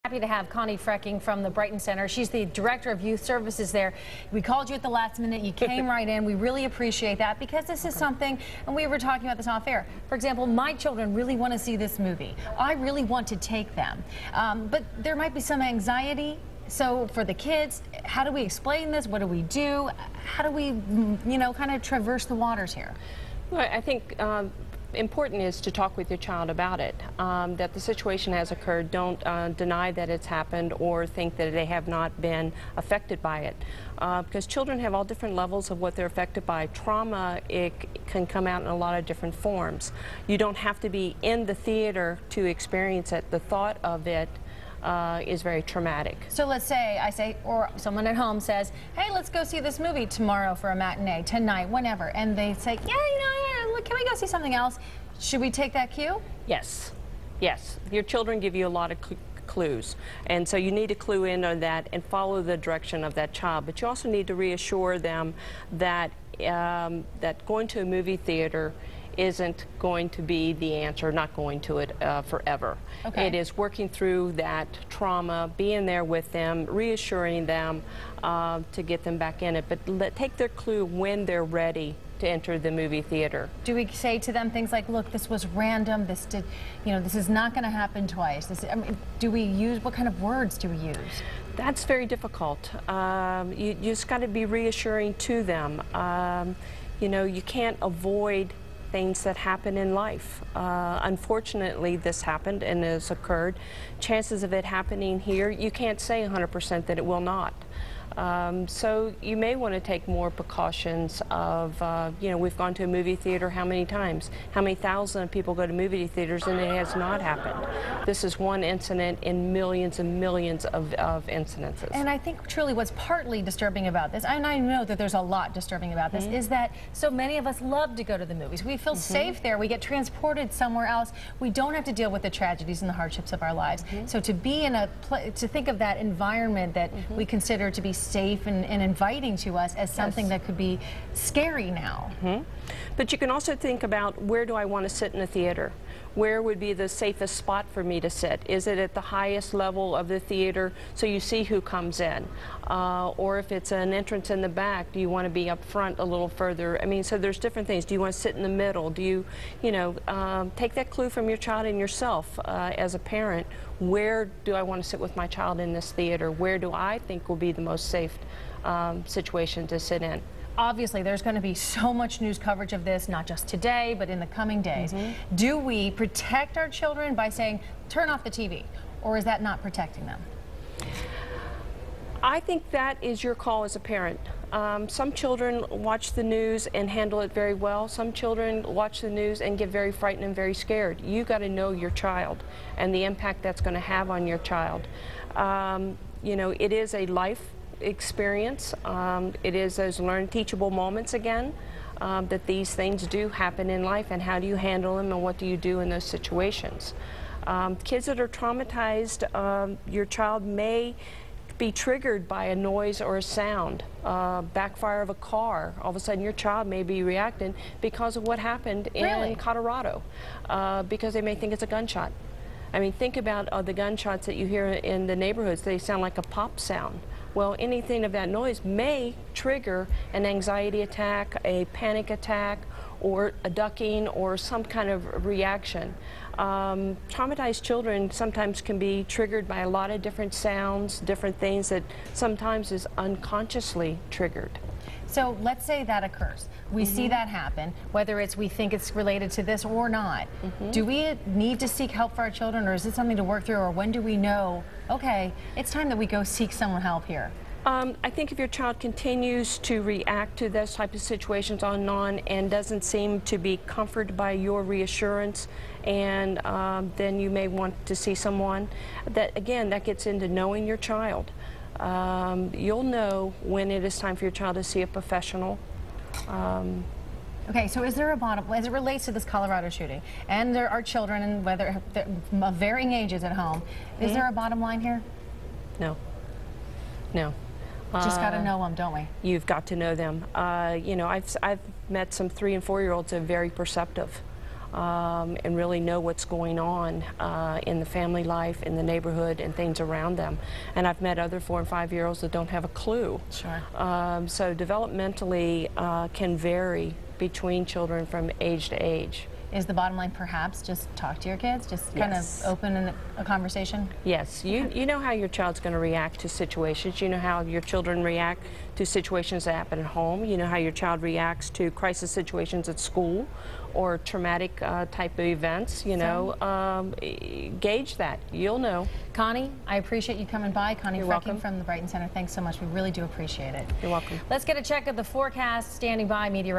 Happy to have Connie Freking from the Brighton Center. She's the Director of Youth Services there. We called you at the last minute. You came right in. We really appreciate that because this is something, and we were talking about this off air. For example, my children really want to see this movie. I really want to take them. But there might be some anxiety. So for the kids, how do we explain this? What do we do? How do we, kind of traverse the waters here? Well, I think important is to talk with your child about it, that the situation has occurred. Don't deny that it's happened or think that they have not been affected by it, because children have all different levels of what they're affected by. Trauma, it can come out in a lot of different forms. You don't have to be in the theater to experience it. The thought of it is very traumatic. So let's say I say, or someone at home says, hey, let's go see this movie tomorrow for a matinee, tonight, whenever, and they say, yeah, can we go see something else? Should we take that cue? Yes. Yes. Your children give you a lot of clues, and so you need to clue in on that and follow the direction of that child. But you also need to reassure them that that going to a movie theater isn't going to be the answer, not going to it forever. Okay. It is working through that trauma, being there with them, reassuring them to get them back in it, but take their clue when they're ready to enter the movie theater. Do we say to them things like, look, this was random, this is not going to happen twice? Do we use, what kind of words do we use? That's very difficult. You just got to be reassuring to them. You can't avoid things that happen in life. Unfortunately, this happened and has occurred. Chances of it happening here, you can't say 100% that it will not. So you may want to take more precautions of, we've gone to a movie theater how many times? How many thousand of people go to movie theaters and it has not happened? This is one incident in millions and millions of incidences. And I think truly what's partly disturbing about this, and I know that there's a lot disturbing about this, is that so many of us love to go to the movies. We feel safe there. We get transported somewhere else. We don't have to deal with the tragedies and the hardships of our lives. So to be in to think of that environment that we consider to be safe and inviting to us as something that could be scary now. But you can also think about, where do I want to sit in a theater? Where would be the safest spot for me to sit? Is it at the highest level of the theater so you see who comes in? Or if it's an entrance in the back, do you want to be up front a little further? I mean, so there's different things. Do you want to sit in the middle? Do you, take that clue from your child and yourself as a parent. Where do I want to sit with my child in this theater? Where do I think will be the most safe situation to sit in? Obviously, there's going to be so much news coverage of this, not just today, but in the coming days. Do we protect our children by saying, turn off the TV, or is that not protecting them? I think that is your call as a parent. Some children watch the news and handle it very well. Some children watch the news and get very frightened and very scared. You got to know your child and the impact that's going to have on your child. It is a life experience. It is those teachable moments again, that these things do happen in life, and how do you handle them and what do you do in those situations. Kids that are traumatized, your child may be triggered by a noise or a sound, backfire of a car. All of a sudden your child may be reacting because of what happened in Colorado, because they may think it's a gunshot. I mean, think about the gunshots that you hear in the neighborhoods. They sound like a pop sound. Well, anything of that noise may trigger an anxiety attack, a panic attack, or a ducking, or some kind of reaction. Traumatized children sometimes can be triggered by a lot of different sounds, different things that sometimes is unconsciously triggered. So let's say that occurs. We see that happen, whether we think it's related to this or not. Do we need to seek help for our children, or is it something to work through, or when do we know, okay, it's time that we go seek someone help here? I think if your child continues to react to those type of situations on and doesn't seem to be comforted by your reassurance, and then you may want to see someone. That, again, that gets into knowing your child. You'll know when it is time for your child to see a professional. Okay, so is there a bottom, as it relates to this Colorado shooting, and there are children and whether of varying ages at home, is there a bottom line here? No. No. Just got to know them, don't we? You've got to know them. I've met some 3- and 4-year-olds that are very perceptive. and really know what's going on in the family life, in the neighborhood, and things around them. And I've met other 4- and 5-year-olds that don't have a clue. Sure. So developmentally can vary between children from age to age. Is the bottom line perhaps just talk to your kids, just kind Yes. of open a conversation? Yes, you know how your child's going to react to situations. You know how your children react to situations that happen at home. You know how your child reacts to crisis situations at school or traumatic type of events. You know, gauge that. You'll know. Connie, I appreciate you coming by. Connie You're Freking welcome. from the Brighton Center. Thanks so much. We really do appreciate it. You're welcome. Let's get a check of the forecast. Standing by, meteorologist